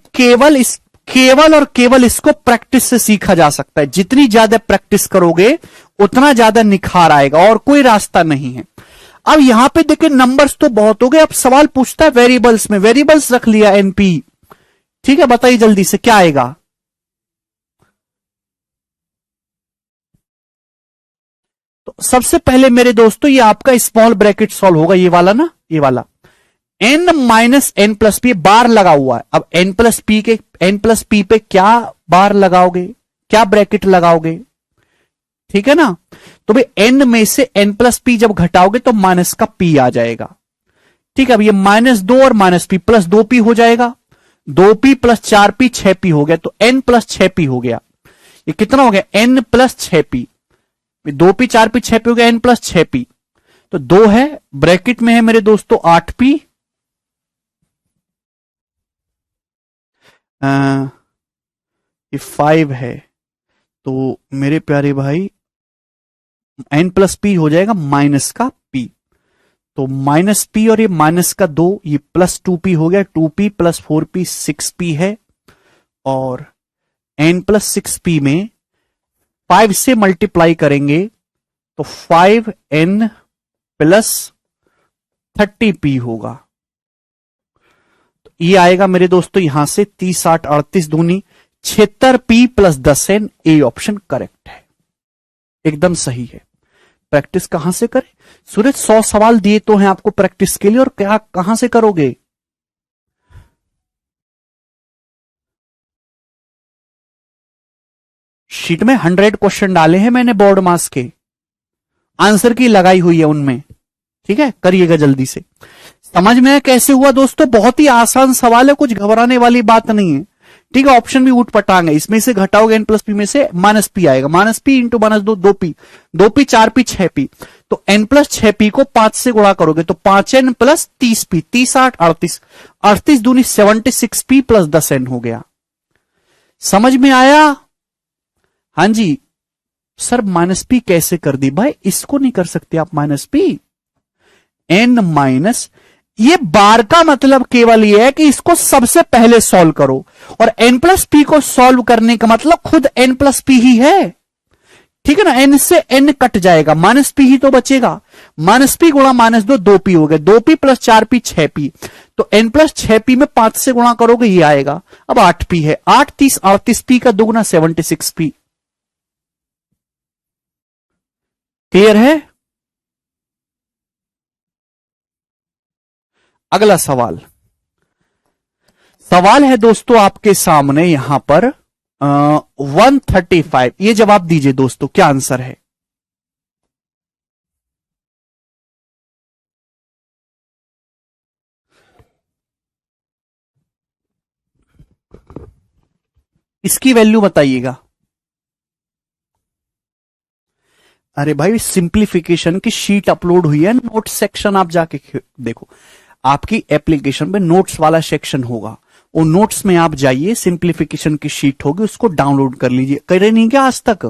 केवल और केवल इसको प्रैक्टिस से सीखा जा सकता है। जितनी ज्यादा प्रैक्टिस करोगे उतना ज्यादा निखार आएगा, और कोई रास्ता नहीं है। अब यहां पे देखिए नंबर्स तो बहुत हो गए, अब सवाल पूछता है वेरिएबल्स में, वेरिएबल्स रख लिया एनपी, ठीक है। बताइए जल्दी से क्या आएगा। तो सबसे पहले मेरे दोस्तों ये आपका स्मॉल ब्रैकेट सॉल्व होगा, ये वाला ना, ये वाला n minus N plus P bar लगा हुआ है। अब n प्लस पी पे क्या बार लगाओगे, क्या ब्रैकेट लगाओगे, ठीक है ना। तो भाई n में से n प्लस पी जब घटाओगे तो माइनस का p आ जाएगा, ठीक है। अब ये -2 और -p प्लस 2p हो जाएगा, 2p प्लस 4p 6p हो गया, तो n प्लस 6p हो गया। ये कितना हो गया, n plus 6p, 2p 4p 6p हो गया, n प्लस 6p। तो 2 है, ब्रैकेट में है मेरे दोस्तों 8p, ये 5 है, तो मेरे प्यारे भाई n प्लस p हो जाएगा माइनस का p, तो माइनस p और ये माइनस का 2, ये प्लस 2p हो गया, 2p प्लस 4p 6p है, और n प्लस 6p में 5 से मल्टीप्लाई करेंगे तो 5n प्लस 30p होगा। तो ये आएगा मेरे दोस्तों यहां से 30 8 38 दूनी 76p plus 10n, A option correct है, एकदम सही है। प्रैक्टिस कहां से करें सूरज, 100 सवाल दिए तो हैं आपको प्रैक्टिस के लिए, और क्या कहां से करोगे। शीट में 100 क्वेश्चन डाले हैं मैंने बोर्ड मास के, आंसर की लगाई हुई है उनमें, ठीक है। करिएगा जल्दी से। समझ में कैसे हुआ दोस्तों, बहुत ही आसान सवाल है, कुछ घबराने वाली बात नहीं है, ठीक है। ऑप्शन भी उठ पटांग है, इसमें से घटाओगे n प्लस पी में से माइनस पी आएगा, minus P into minus 2p, 2p 4p 6p, तो n प्लस 6p को 5 से गुणा करोगे तो 5n प्लस 30p, 30 8 38, 38 दूनी 76p प्लस 10n हो गया। समझ में आया। हाँ जी सर, माइनस पी कैसे कर दी भाई, इसको नहीं कर सकते आप माइनस पी, n माइनस, ये बार का मतलब केवल ये है कि इसको सबसे पहले सॉल्व करो, और n प्लस पी को सॉल्व करने का मतलब खुद n प्लस पी ही है, ठीक है ना। n से n कट जाएगा, माइनस पी ही तो बचेगा, माइनस पी गुणा माइनस 2p हो गया, 2p प्लस 4p 6p, तो n प्लस 6p में 5 से गुणा करोगे ये आएगा। अब 8p है, 8 30 38p का दुगुना 76p, क्लियर है। अगला सवाल, सवाल है दोस्तों आपके सामने यहां पर 135, ये जवाब दीजिए दोस्तों क्या आंसर है। इसकी वैल्यू बताइएगा। अरे भाई सिंप्लीफिकेशन की शीट अपलोड हुई है, नोट सेक्शन आप जाके देखो, आपकी एप्लीकेशन में नोट्स वाला सेक्शन होगा, वो नोट्स में आप जाइए, सिंप्लीफिकेशन की शीट होगी, उसको डाउनलोड कर लीजिए। करे नहीं क्या आज तक,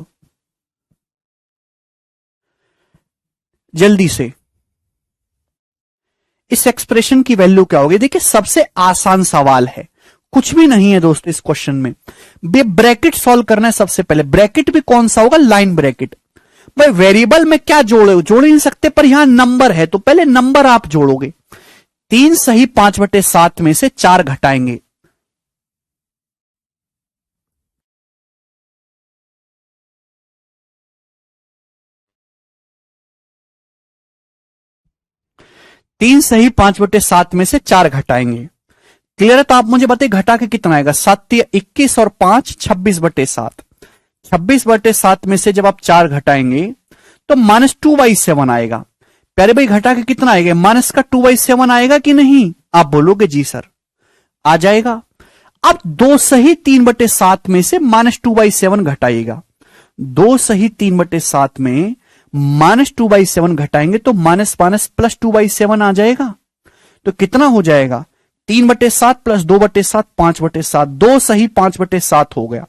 जल्दी से। इस एक्सप्रेशन की वैल्यू क्या होगी, देखिए सबसे आसान सवाल है, कुछ भी नहीं है दोस्तों इस क्वेश्चन में। ब्रैकेट सॉल्व करना है सबसे पहले, ब्रैकेट भी कौन सा होगा, लाइन ब्रैकेट। भाई वेरिएबल में क्या जोड़ ही नहीं सकते, पर यहां नंबर है तो पहले नंबर आप जोड़ोगे, 3 सही 5/7 में से 4 घटाएंगे, तीन सही 5/7 में से 4 घटाएंगे। क्लियर है, तो आप मुझे बताइए घटा के कितना आएगा, 7 × 21 और 5 26/7, 26/7 में से जब आप 4 घटाएंगे तो -2/7 आएगा। प्यारे भाई घटा के कितना आएगा? माइनस का 2/7 आएगा कि नहीं? आप बोलोगे जी सर आ जाएगा। अब 2 सही 3/7 में से -2/7 घटाइएगा। 2 सही 3/7 में -2/7 घटाएंगे तो माइनस माइनस प्लस 2/7 आ जाएगा। तो कितना हो जाएगा? 3/7 प्लस 2/7 5/7। 2 सही 5/7 हो गया।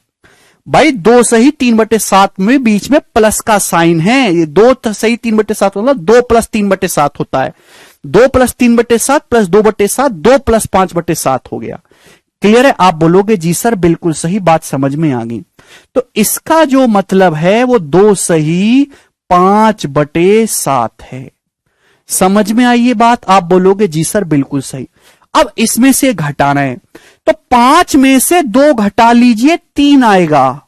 भाई 2 सही 3/7 में बीच में प्लस का साइन है। ये 2 सही 3/7 मतलब 2 प्लस 3/7 होता है। 2 प्लस 3/7 प्लस 2/7 2 प्लस 5/7 हो गया। क्लियर है? आप बोलोगे जी सर बिल्कुल सही, बात समझ में आ गई। तो इसका जो मतलब है वो 2 सही 5/7 है। समझ में आई ये बात? आप बोलोगे जी सर बिल्कुल सही। अब इसमें से घटाना है तो 5 में से 2 घटा लीजिए 3 आएगा।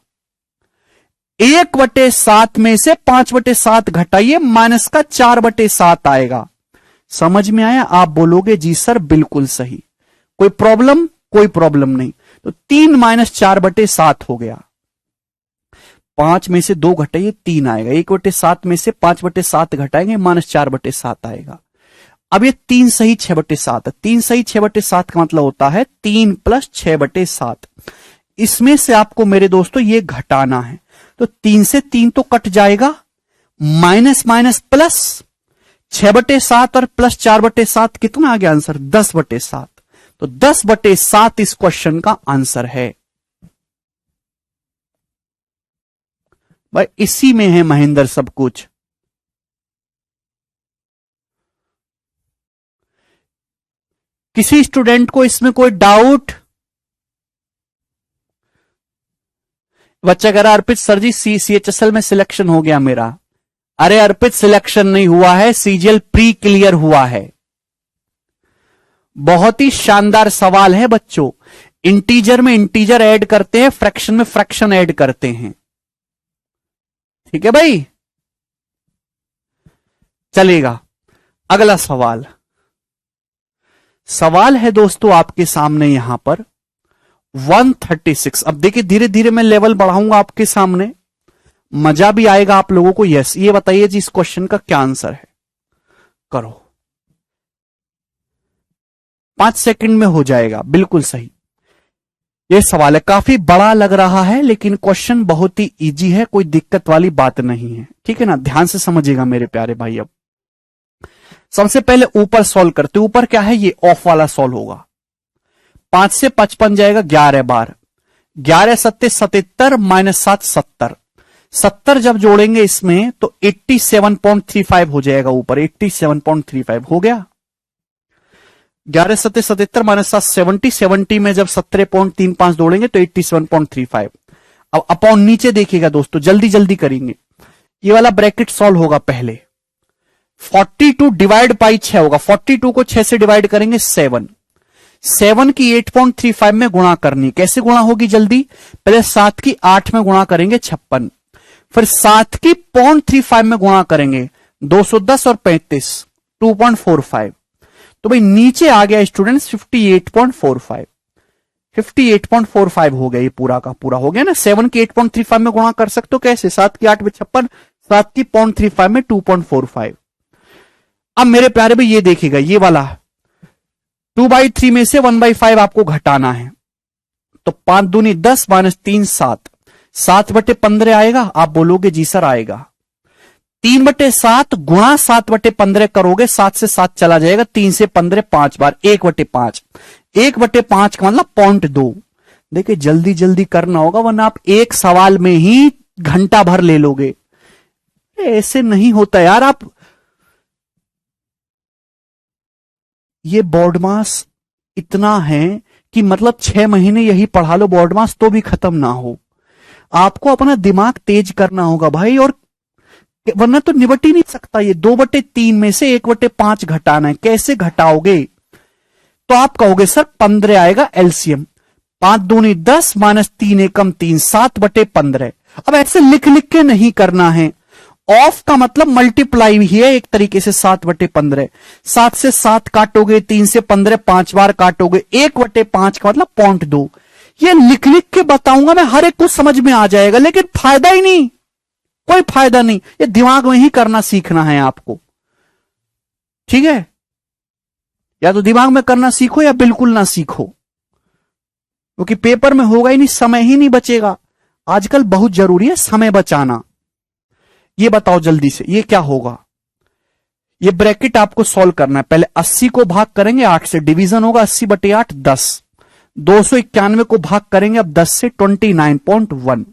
1/7 में से 5/7 घटाइए माइनस का 4/7 आएगा। समझ में आया? आप बोलोगे जी सर बिल्कुल सही। कोई प्रॉब्लम? कोई प्रॉब्लम नहीं। तो 3 माइनस 4/7 हो गया। 5 में से 2 घटाइए 3 आएगा। 1/7 में से 5/7 घटाएंगे माइनस 4/7 आएगा। अब ये 3 सही 6/7 है। 3 सही 6/7 का मतलब होता है 3 प्लस 6/7। इसमें से आपको मेरे दोस्तों ये घटाना है। तो 3 से 3 तो कट जाएगा, माइनस माइनस प्लस 6/7 और प्लस 4/7 कितना आ गया आंसर? 10/7। तो 10/7 इस क्वेश्चन का आंसर है। भाई इसी में है महेंद्र सब कुछ। किसी स्टूडेंट को इसमें कोई डाउट? बच्चा कह रहा अर्पित सर जी CHSL में सिलेक्शन हो गया मेरा। अरे अर्पित सिलेक्शन नहीं हुआ है, CGL प्री क्लियर हुआ है। बहुत ही शानदार सवाल है बच्चों। इंटीजर में इंटीजर ऐड करते हैं, फ्रैक्शन में फ्रैक्शन ऐड करते हैं। ठीक है भाई, चलेगा। अगला सवाल है दोस्तों आपके सामने यहां पर 136। अब देखिए धीरे धीरे मैं लेवल बढ़ाऊंगा आपके सामने, मजा भी आएगा आप लोगों को। यस, ये बताइए जी इस क्वेश्चन का क्या आंसर है? करो, 5 सेकंड में हो जाएगा। बिल्कुल सही ये सवाल है। काफी बड़ा लग रहा है लेकिन क्वेश्चन बहुत ही इजी है, कोई दिक्कत वाली बात नहीं है। ठीक है ना? ध्यान से समझिएगा मेरे प्यारे भाई। अब सबसे पहले ऊपर सॉल्व करते। ऊपर क्या है? ये ऑफ वाला सॉल्व होगा। 5 से 55 जाएगा 11 बार। 11 सत्ते 77 माइनस 7 70। 70 जब जोड़ेंगे इसमें तो 87.35 हो जाएगा ऊपर। 87.35 हो गया। 11 सत्ते 77 माइनस 7 70। 70 में जब 17.35 जोड़ेंगे तो 87.35। अब अपॉन नीचे देखिएगा दोस्तों, जल्दी जल्दी करेंगे। ये वाला ब्रैकेट सॉल्व होगा पहले। 42 डिवाइड बाई 6 होगा। 42 को 6 से डिवाइड करेंगे 7। 7 की 8.35 में गुणा करनी। कैसे गुणा होगी? जल्दी, पहले 7 की 8 में गुणा करेंगे 56, फिर 7 की 0.35 में गुणा करेंगे 210 और 35 2.45। तो भाई नीचे आ गया स्टूडेंट्स 58.45। 58.45 हो गया। ये पूरा का पूरा हो गया ना। 7 की 8.35 में गुणा कर सकते हो। कैसे? 7 की 8 में 56, 7 की 0.35 में 2.45। अब मेरे प्यारे भाई ये देखिएगा, ये वाला 2/3 में से 1/5 आपको घटाना है। तो 5 दूनी 10 माइनस 3 7। 7/15 आएगा। आप बोलोगे जी सर आएगा। 3/7 गुणा 7/15 करोगे, 7 से 7 चला जाएगा। 3 से 15 5 बार। 1/5। 1/5 का मतलब 0.2। देखिए जल्दी जल्दी करना होगा वरना आप एक सवाल में ही घंटा भर ले लोगे। ऐसे नहीं होता यार। आप ये बोर्ड मास इतना है कि मतलब 6 महीने यही पढ़ा लो बोर्ड मास तो भी खत्म ना हो। आपको अपना दिमाग तेज करना होगा भाई, और वरना तो निबट ही नहीं सकता। ये 2/3 में से 1/5 घटाना है। कैसे घटाओगे? तो आप कहोगे सर 15 आएगा एलसीएम। 5 दूनी 10 माइनस 3 एकम 3 7/15। अब ऐसे लिख लिख के नहीं करना है। ऑफ का मतलब मल्टीप्लाई ही है एक तरीके से 7/15। 7 से 7 काटोगे, 3 से 15 5 बार काटोगे। 1/5 का मतलब 0.2। ये लिख लिख के बताऊंगा मैं, हर एक को समझ में आ जाएगा, लेकिन फायदा ही नहीं, कोई फायदा नहीं। ये दिमाग में ही करना सीखना है आपको, ठीक है? या तो दिमाग में करना सीखो या बिल्कुल ना सीखो, क्योंकि पेपर में होगा ही नहीं, समय ही नहीं बचेगा। आजकल बहुत जरूरी है समय बचाना। ये बताओ जल्दी से, ये क्या होगा? ये ब्रैकेट आपको सॉल्व करना है। पहले 80 को भाग करेंगे 8 से, डिवीजन होगा 80/8 10। 291 को भाग करेंगे अब 10 से, 29.1।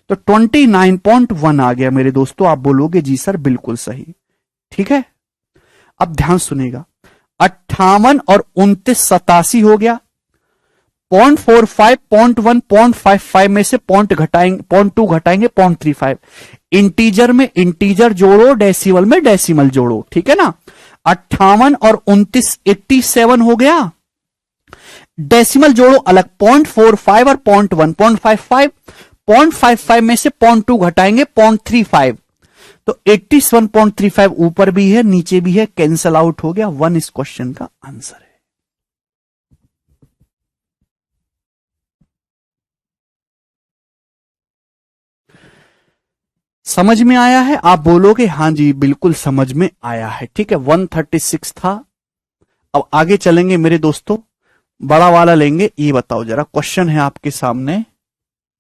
तो 29.1 आ गया मेरे दोस्तों। आप बोलोगे जी सर बिल्कुल सही, ठीक है? अब ध्यान सुनेगा, 58 और 29 87 हो गया। 0.45, 0.1, 0.55 में से पॉइंट घटाएंगे, 0.2 घटाएंगे, 0.35। इंटीजर में इंटीजर जोड़ो, डेसिमल में डेसिमल जोड़ो, ठीक है ना? 58 और 29 87 हो गया। डेसिमल जोड़ो अलग, 0.45 और 0.1, 0.55। 0.55 में से 0.2 घटाएंगे, 0.35। तो 87.35 ऊपर भी है नीचे भी है, कैंसल आउट हो गया। 1 इस क्वेश्चन का आंसर है। समझ में आया है? आप बोलोगे हां जी बिल्कुल समझ में आया है, ठीक है? 136 था। अब आगे चलेंगे मेरे दोस्तों, बड़ा वाला लेंगे। ये बताओ जरा, क्वेश्चन है आपके सामने,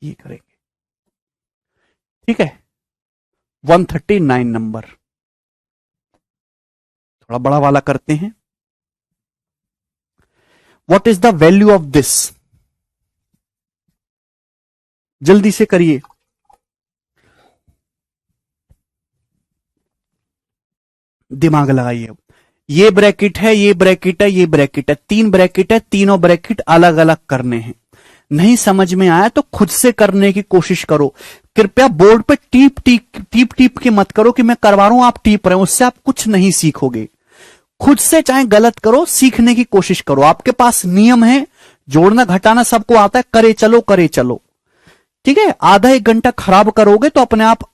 ये करेंगे, ठीक है? 139 नंबर, थोड़ा बड़ा वाला करते हैं। What is the value of this? जल्दी से करिए। दिमाग लगाइए। ये ब्रैकेट है, ये ब्रैकेट है, ये ब्रैकेट है, 3 ब्रैकेट है, तीनों ब्रैकेट अलग अलग करने हैं। नहीं समझ में आया तो खुद से करने की कोशिश करो। कृपया बोर्ड पे टीप के मत करो कि मैं करवा रहा हूं आप टीप रहे हो, उससे आप कुछ नहीं सीखोगे। खुद से चाहे गलत करो, सीखने की कोशिश करो। आपके पास नियम है, जोड़ना घटाना सबको आता है, करे चलो करे चलो, ठीक है? आधा 1 घंटा खराब करोगे तो अपने आप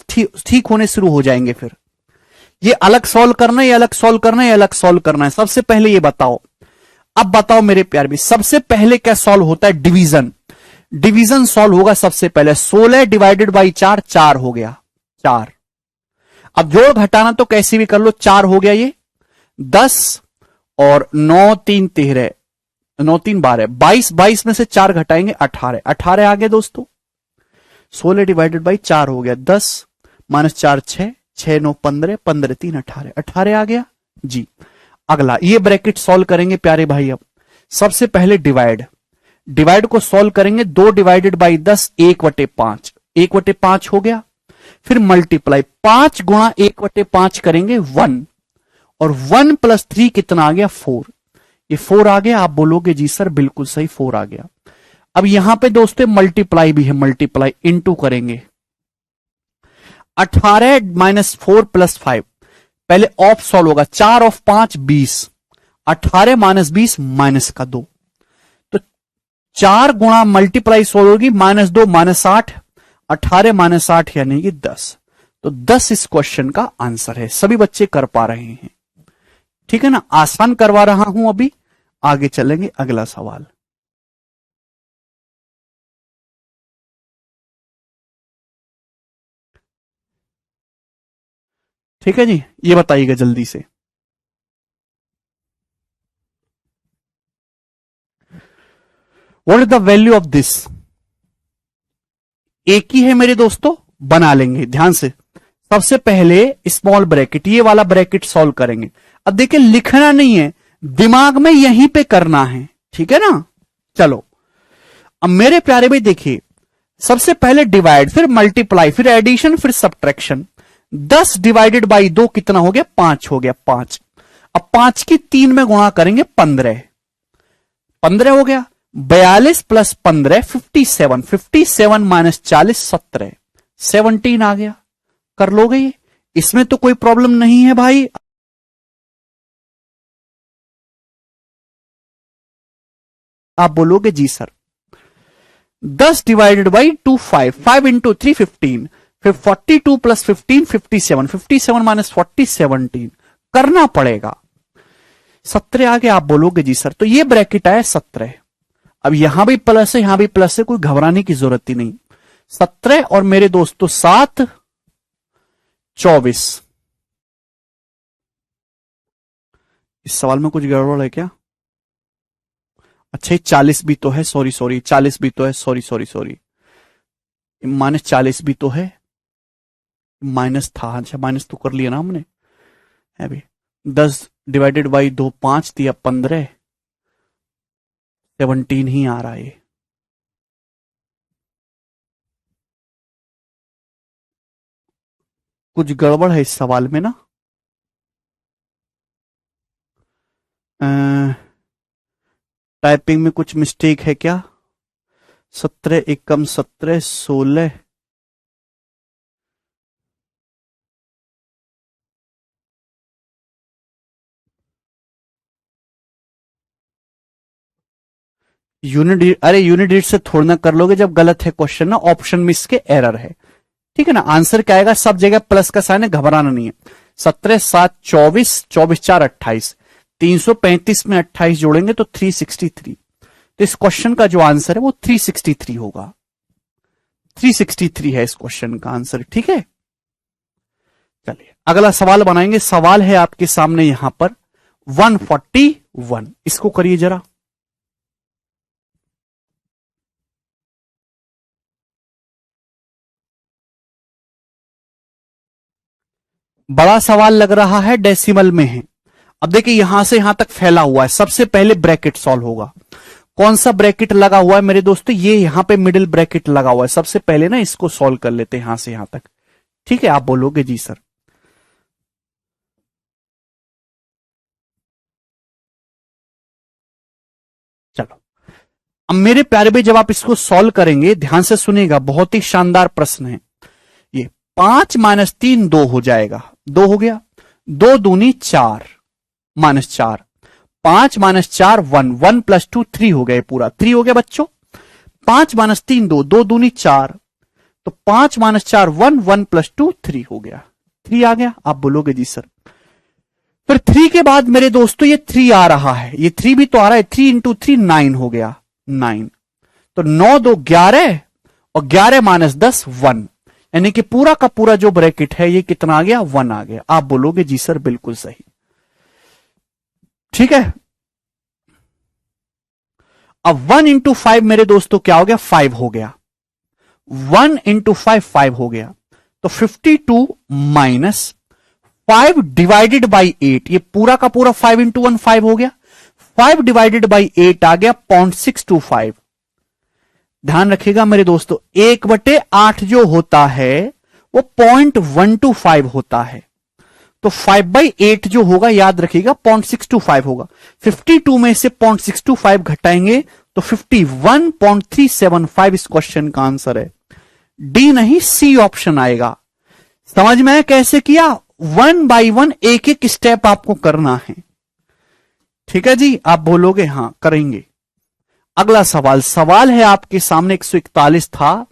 ठीक होने शुरू हो जाएंगे। फिर ये अलग सॉल्व करना है, ये अलग सॉल्व करना है, ये अलग सॉल्व करना है। सबसे पहले ये बताओ, अब बताओ मेरे प्यार भी, सबसे पहले क्या सॉल्व होता है? डिवीजन। डिवीजन सॉल्व होगा सबसे पहले। 16 डिवाइडेड बाई 4, 4 हो गया, 4। अब जोड़ घटाना तो कैसे भी कर लो, 4 हो गया ये, 10 और 9 3 13, 9 3 12, 22, 22 में से 4 घटाएंगे 18, 18 आ गया दोस्तों। 16 डिवाइडेड बाई 4 हो गया, 10 माइनस 4 6, 6 9 15, 15 3 18, 18 आ गया जी। अगला ये ब्रैकेट सॉल्व करेंगे प्यारे भाई। अब सबसे पहले डिवाइड को सॉल्व करेंगे। 2 डिवाइडेड बाई 10, 1/5, 1/5 हो गया। फिर मल्टीप्लाई, 5 गुणा 1/5 करेंगे 1, और 1 + 3 कितना आ गया? 4। ये 4 आ गया। आप बोलोगे जी सर बिल्कुल सही, 4 आ गया। अब यहां पे दोस्तों मल्टीप्लाई भी है, मल्टीप्लाई इनटू करेंगे। 18 - 4 + 5, पहले ऑफ सॉल्व होगा। 4 और 5 20, 18 - 20 -2, तो 4 गुणा मल्टीप्लाई सॉल्व होगी, -2 -8, 18 - 8 यानी कि 10। तो 10 इस क्वेश्चन का आंसर है। सभी बच्चे कर पा रहे हैं, ठीक है ना? आसान करवा रहा हूं अभी, आगे चलेंगे। अगला सवाल, ठीक है जी? ये बताइएगा जल्दी से, what is the value of this? एक ही है मेरे दोस्तों, बना लेंगे ध्यान से। सबसे पहले स्मॉल ब्रैकेट, ये वाला ब्रैकेट सॉल्व करेंगे। अब देखिए लिखना नहीं है, दिमाग में यहीं पे करना है, ठीक है ना? चलो अब मेरे प्यारे भाई देखिए, सबसे पहले डिवाइड, फिर मल्टीप्लाई, फिर एडिशन, फिर सब्ट्रैक्शन। 10 डिवाइडेड बाई 2 कितना हो गया? 5 हो गया, 5। अब 5 की 3 में गुणा करेंगे, 15, 15 हो गया। 42 + 15 57, 57 - 40 17, 17 आ गया। कर लोगे ये? इसमें तो कोई प्रॉब्लम नहीं है भाई। आप बोलोगे जी सर। 10 डिवाइडेड बाई 2 5, 5 × 3 15, फिर 42 + 15 57, 57 - 40 17, करना पड़ेगा। 17 आ गया। आप बोलोगे जी सर। तो ये ब्रैकेट आया 17। अब यहां भी प्लस है, यहां भी प्लस है, कोई घबराने की जरूरत ही नहीं। 17 और मेरे दोस्तों 7 24। इस सवाल में कुछ गड़बड़ है क्या? अच्छा ये 40 भी तो है, सॉरी सॉरी, 40 भी तो है, सॉरी सॉरी सॉरी, -40 भी तो है, माइनस था, अच्छा माइनस तो कर लिया ना हमने, है भी। 10 डिवाइडेड बाई 2 5 दिया 15, 17 ही आ रहा है। कुछ गड़बड़ है इस सवाल में ना। टाइपिंग में कुछ मिस्टेक है क्या? 17 एकम 17 16, यूनिट, अरे यूनिट से थोड़ा ना कर लोगे जब गलत है क्वेश्चन ना, ऑप्शन मिस के एरर है, ठीक है ना। आंसर क्या आएगा, सब जगह प्लस का साइन है, घबराना नहीं है। 17 7 24, 24 4 28, 335 में 28 जोड़ेंगे तो 363। तो इस क्वेश्चन का जो आंसर है वो 363 होगा, 363 है इस क्वेश्चन का आंसर, ठीक है। चलिए अगला सवाल बनाएंगे। सवाल है आपके सामने यहां पर 141, इसको करिए जरा। बड़ा सवाल लग रहा है, डेसिमल में है। अब देखिए यहां से यहां तक फैला हुआ है, सबसे पहले ब्रैकेट सॉल्व होगा। कौन सा ब्रैकेट लगा हुआ है मेरे दोस्तों, ये यहां पे मिडिल ब्रैकेट लगा हुआ है। सबसे पहले ना इसको सॉल्व कर लेते हैं यहां से यहां तक, ठीक है। आप बोलोगे जी सर। चलो अब मेरे प्यारे भाई जब आप इसको सॉल्व करेंगे ध्यान से सुनिएगा, बहुत ही शानदार प्रश्न है ये। 5 - 3 2 हो जाएगा, 2 हो गया, 2 दूनी 4 -4, 5 - 4 1, 1 + 2 3 हो गया, पूरा 3 हो गया बच्चों। 5 - 3 2, 2 दूनी 4, तो 5 - 4 1, 1 + 2 3 हो गया, 3 आ गया। आप बोलोगे जी सर। फिर 3 के बाद मेरे दोस्तों ये 3 आ रहा है, ये 3 भी तो आ रहा है, 3 × 3 9 हो गया, 9। तो 9 2 11 और 11 - 10 1, यानी कि पूरा का पूरा जो ब्रैकेट है ये कितना आ गया, 1 आ गया। आप बोलोगे जी सर बिल्कुल सही, ठीक है। अब 1 × 5 मेरे दोस्तों क्या हो गया, 5 हो गया। 1 × 5 5 हो गया, तो 52 माइनस 5 डिवाइडेड बाई 8, ये पूरा का पूरा 5 × 1 5 हो गया, 5 डिवाइडेड बाई 8 आ गया 0.625। ध्यान रखिएगा मेरे दोस्तों, 1/8 जो होता है वो 0.125 होता है, तो 5/8 जो होगा याद रखिएगा 0.625 होगा। 52 में से 0.625 घटाएंगे तो 51.375 इस क्वेश्चन का आंसर है। डी नहीं सी ऑप्शन आएगा। समझ में कैसे किया, 1 बाई 1 एक एक स्टेप आपको करना है, ठीक है जी। आप बोलोगे हाँ करेंगे। अगला सवाल, सवाल है आपके सामने 141 था,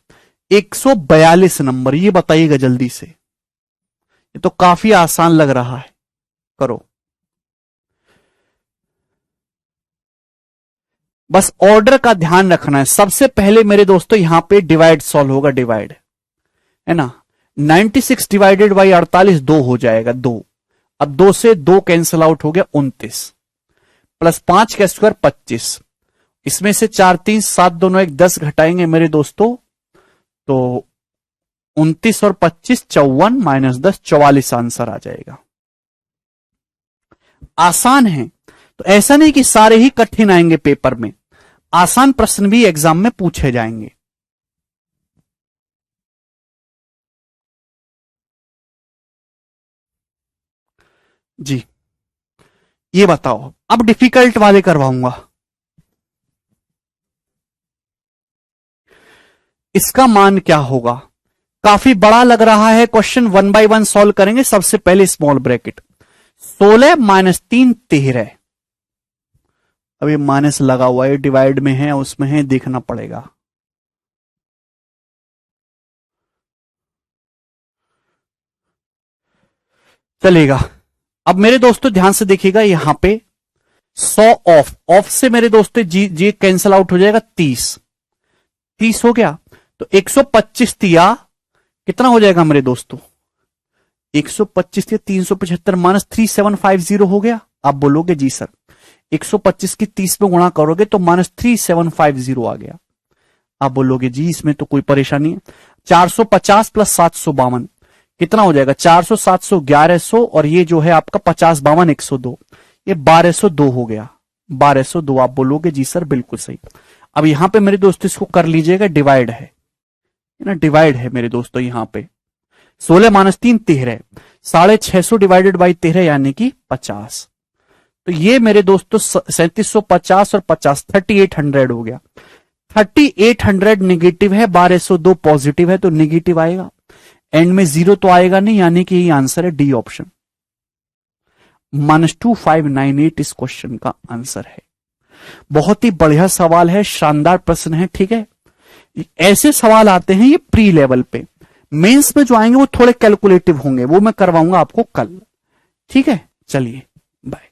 142 नंबर, ये बताइएगा जल्दी से। ये तो काफी आसान लग रहा है, करो। बस ऑर्डर का ध्यान रखना है। सबसे पहले मेरे दोस्तों यहां पे डिवाइड सॉल्व होगा, डिवाइड है ना। 96 डिवाइडेड बाई 48 2 हो जाएगा, 2। अब 2 से 2 कैंसिल आउट हो गया, 29 प्लस 5 का स्क्वायर 25, इसमें से 4 3 7 दोनों 1 10 घटाएंगे मेरे दोस्तों तो 29 और 25 54 माइनस 10 44 आंसर आ जाएगा। आसान है, तो ऐसा नहीं कि सारे ही कठिन आएंगे पेपर में, आसान प्रश्न भी एग्जाम में पूछे जाएंगे। जी ये बताओ, अब डिफिकल्ट वाले करवाऊंगा। इसका मान क्या होगा, काफी बड़ा लग रहा है क्वेश्चन, 1 बाई 1 सॉल्व करेंगे। सबसे पहले स्मॉल ब्रैकेट, 16 - 3 13, अब ये माइनस लगा हुआ है, डिवाइड में है उसमें है, देखना पड़ेगा। चलेगा। अब मेरे दोस्तों ध्यान से देखिएगा, यहां पे 100 ऑफ से मेरे दोस्तों जी कैंसिल आउट हो जाएगा 30 हो गया। तो 125 दिया कितना हो जाएगा मेरे दोस्तों, 125 दिया 375 माइनस 3750 हो गया। आप बोलोगे जी सर 125 की 30 में गुणा करोगे तो माइनस 3750 आ गया। आप बोलोगे जी इसमें तो कोई परेशानी है। 450 प्लस 752 कितना हो जाएगा, 400 700 1100 और ये जो है आपका 50 52 102, ये 1202 हो गया। 1202 आप बोलोगे जी सर बिल्कुल सही। अब यहां पे मेरे दोस्तों इसको कर लीजिएगा, डिवाइड है ना, डिवाइड है मेरे दोस्तों यहाँ पे 16 माइनस 3 13, 650 डिवाइडेड बाई 13 यानी कि 50। तो ये मेरे दोस्तों 3750 और 50 3800 हो गया। 3800 नेगेटिव है, 1202 पॉजिटिव है, तो नेगेटिव आएगा, एंड में 0 तो आएगा नहीं, यानी कि ये आंसर है डी ऑप्शन, -2598 इस क्वेश्चन का आंसर है। बहुत ही बढ़िया सवाल है, शानदार प्रश्न है, ठीक है। ऐसे सवाल आते हैं ये प्री लेवल पे, मेंस में जो आएंगे वो थोड़े कैलकुलेटिव होंगे, वो मैं करवाऊंगा आपको कल, ठीक है। चलिए बाय।